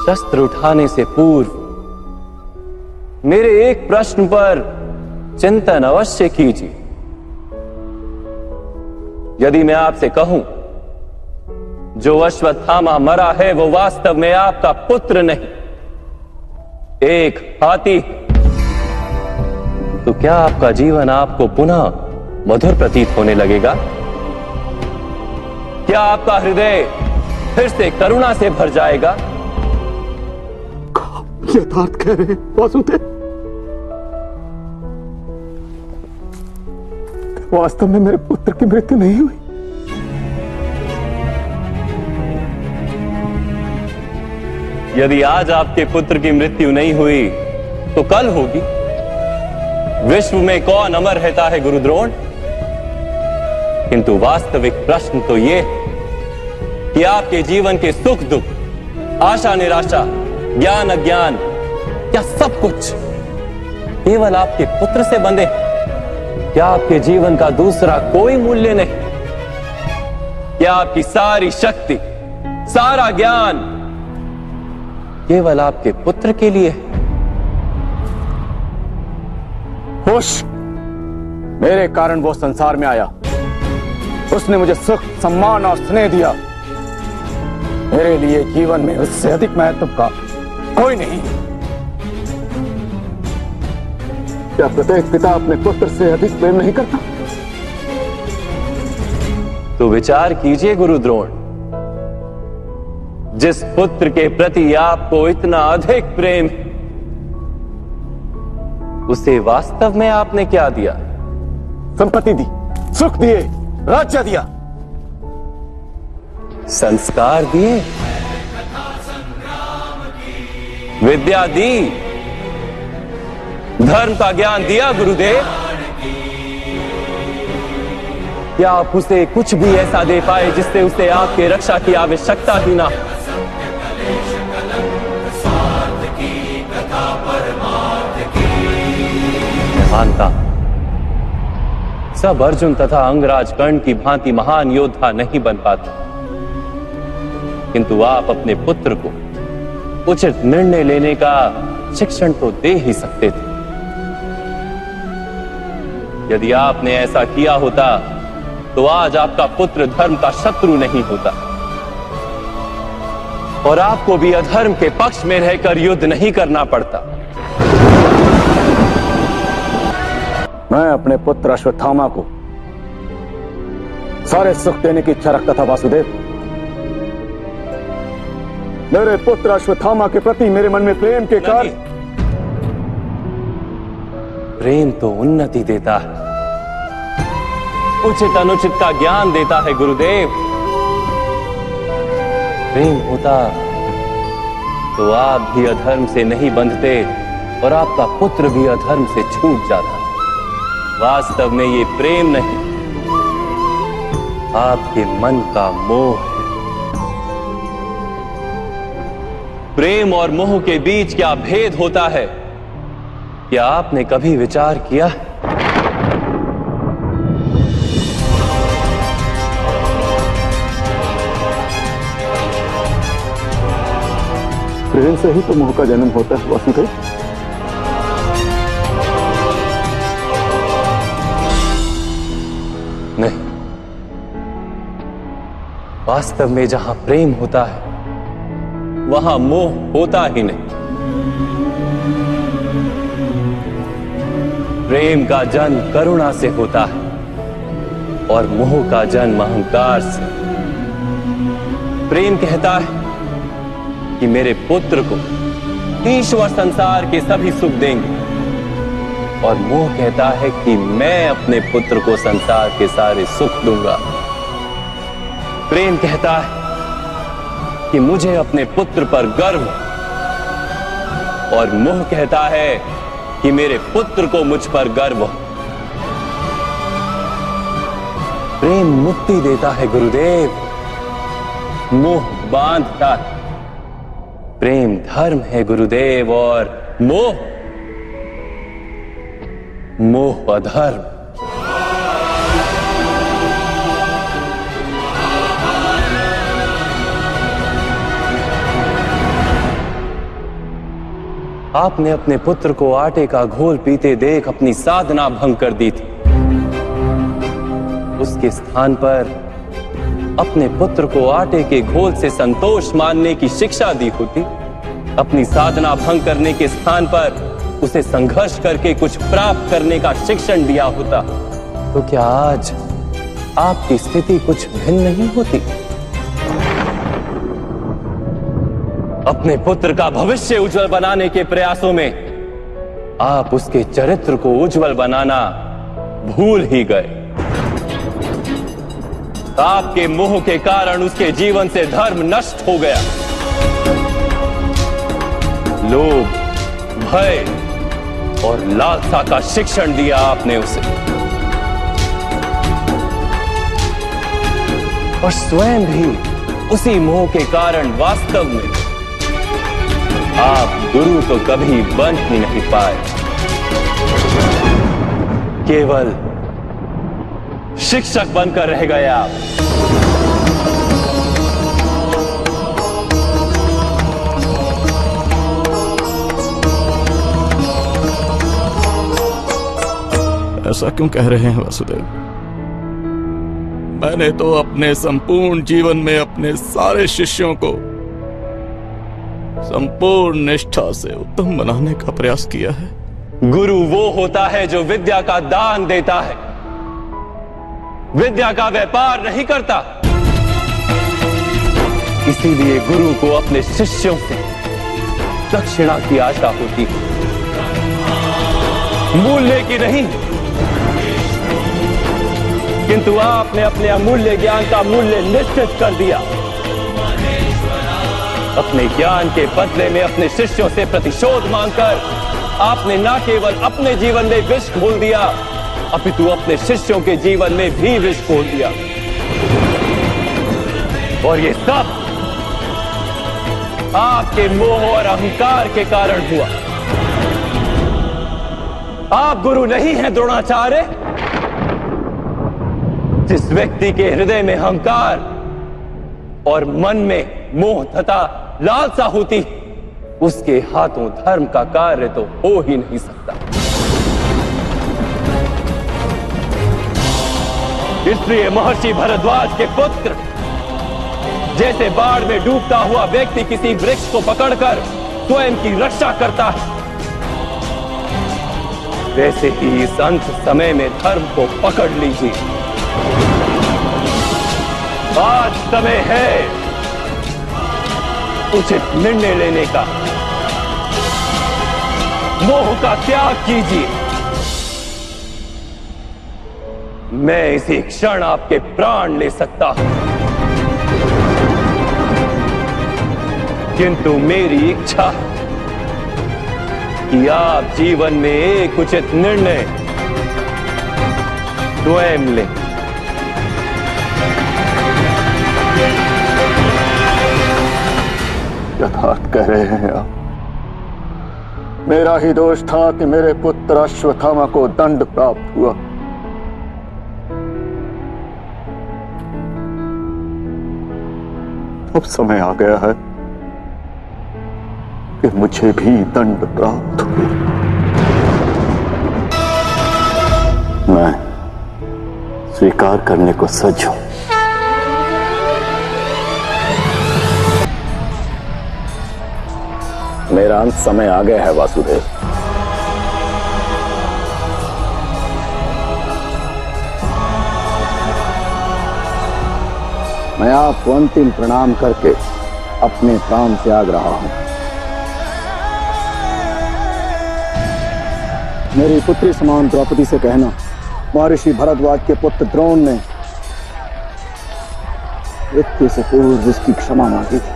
शस्त्र उठाने से पूर्व मेरे एक प्रश्न पर चिंतन अवश्य कीजिए। यदि मैं आपसे कहूं जो अश्वत्थामा मरा है वो वास्तव में आपका पुत्र नहीं, एक हाथी, तो क्या आपका जीवन आपको पुनः मधुर प्रतीत होने लगेगा? क्या आपका हृदय फिर से करुणा से भर जाएगा? यथार्थ कह रहे हैं वासुदेव। वास्तव में मेरे पुत्र की मृत्यु नहीं हुई। यदि आज आपके पुत्र की मृत्यु नहीं हुई तो कल होगी। विश्व में कौन अमर रहता है गुरुद्रोण? किंतु वास्तविक प्रश्न तो यह है कि आपके जीवन के सुख दुख, आशा निराशा, ज्ञान अज्ञान, क्या सब कुछ केवल आपके पुत्र से बंधे? क्या आपके जीवन का दूसरा कोई मूल्य नहीं? क्या आपकी सारी शक्ति, सारा ज्ञान केवल आपके पुत्र के लिए? खुश, मेरे कारण वो संसार में आया। उसने मुझे सुख, सम्मान और स्नेह दिया। मेरे लिए जीवन में उससे अधिक महत्व का कोई नहीं। क्या प्रत्येक पिता अपने पुत्र से अधिक प्रेम नहीं करता? तो विचार कीजिए गुरुद्रोण, जिस पुत्र के प्रति आपको इतना अधिक प्रेम है, उसे वास्तव में आपने क्या दिया? संपत्ति दी, सुख दिए, राज्य दिया, संस्कार दिए, विद्या दी, धर्म का ज्ञान दिया गुरुदेव। क्या आप उसे कुछ भी ऐसा दे पाए जिससे उसे आपके रक्षा की आवश्यकता ही ना? मैं मानता सब अर्जुन तथा अंगराज कर्ण की भांति महान योद्धा नहीं बन पाते, किंतु आप अपने पुत्र को उचित निर्णय लेने का शिक्षण तो दे ही सकते थे। यदि आपने ऐसा किया होता तो आज आपका पुत्र धर्म का शत्रु नहीं होता और आपको भी अधर्म के पक्ष में रहकर युद्ध नहीं करना पड़ता। मैं अपने पुत्र अश्वत्थामा को सारे सुख देने की इच्छा रखता था वासुदेव। मेरे पुत्र अश्वत्थामा के प्रति मेरे मन में प्रेम के कारण। प्रेम तो उन्नति देता है, उचित अनुचित का ज्ञान देता है गुरुदेव। प्रेम होता तो आप भी अधर्म से नहीं बंधते और आपका पुत्र भी अधर्म से छूट जाता। वास्तव में ये प्रेम नहीं, आपके मन का मोह है। प्रेम और मोह के बीच क्या भेद होता है, क्या आपने कभी विचार किया? प्रेम से ही तो मोह का जन्म होता है वासुदेव। नहीं, वास्तव में जहां प्रेम होता है वहां मोह होता ही नहीं। प्रेम का जन्म करुणा से होता है और मोह का जन्म अहंकार से। प्रेम कहता है कि मेरे पुत्र को ईश्वर संसार के सभी सुख देंगे और मोह कहता है कि मैं अपने पुत्र को संसार के सारे सुख दूंगा। प्रेम कहता है कि मुझे अपने पुत्र पर गर्व और मोह कहता है कि मेरे पुत्र को मुझ पर गर्व। प्रेम मुक्ति देता है गुरुदेव, मोह बांधता है। प्रेम धर्म है गुरुदेव और मोह अधर्म। आपने अपने पुत्र को आटे का घोल पीते देख अपनी साधना भंग कर दी थी। उसके स्थान पर अपने पुत्र को आटे के घोल से संतोष मानने की शिक्षा दी होती। अपनी साधना भंग करने के स्थान पर उसे संघर्ष करके कुछ प्राप्त करने का शिक्षण दिया होता, तो क्या आज आपकी स्थिति कुछ भिन्न नहीं होती? अपने पुत्र का भविष्य उज्जवल बनाने के प्रयासों में आप उसके चरित्र को उज्जवल बनाना भूल ही गए। आपके मोह के कारण उसके जीवन से धर्म नष्ट हो गया। लोभ, भय और लालसा का शिक्षण दिया आपने उसे, और स्वयं भी उसी मोह के कारण वास्तव में आप गुरु तो कभी बन ही नहीं पाए, केवल शिक्षक बनकर रह गए आप। ऐसा क्यों कह रहे हैं वासुदेव? मैंने तो अपने संपूर्ण जीवन में अपने सारे शिष्यों को संपूर्ण निष्ठा से उत्तम बनाने का प्रयास किया है। गुरु वो होता है जो विद्या का दान देता है, विद्या का व्यापार नहीं करता। इसीलिए गुरु को अपने शिष्यों से दक्षिणा की आशा होती है, मूल्य की नहीं। किंतु आपने अपने अमूल्य ज्ञान का मूल्य निश्चित कर दिया। अपने ज्ञान के बदले में अपने शिष्यों से प्रतिशोध मांगकर आपने न केवल अपने जीवन में विष घोल दिया, अपितु अपने शिष्यों के जीवन में भी विष घोल दिया। और ये सब आपके मोह और अहंकार के कारण हुआ। आप गुरु नहीं हैं द्रोणाचार्य। जिस व्यक्ति के हृदय में अहंकार और मन में मोह तथा लालसा होती, उसके हाथों धर्म का कार्य तो हो ही नहीं सकता। इसलिए महर्षि भरद्वाज के पुत्र जैसे बाढ़ में डूबता हुआ व्यक्ति किसी वृक्ष को पकड़कर स्वयं की रक्षा करता है, वैसे ही इस अंत समय में धर्म को पकड़ लीजिए। आज समय है उचित निर्णय लेने का। मोह का त्याग कीजिए। मैं इसी क्षण आपके प्राण ले सकता हूं, किंतु मेरी इच्छा है कि आप जीवन में एक उचित निर्णय स्वयं लें। यथार्थ कह रहे हैं आप। मेरा ही दोष था कि मेरे पुत्र अश्वत्थामा को दंड प्राप्त हुआ। अब समय आ गया है कि मुझे भी दंड प्राप्त हो। मैं स्वीकार करने को सज्ज हूं। मेरा अंत समय आ गया है वासुदेव। मैं आपको अंतिम प्रणाम करके अपने प्राण त्याग रहा हूं। मेरी पुत्री समान द्रौपदी से कहना, महर्षि भरद्वाज के पुत्र द्रोण ने मृत्यु से पूर्व उसकी क्षमा मांगी थी।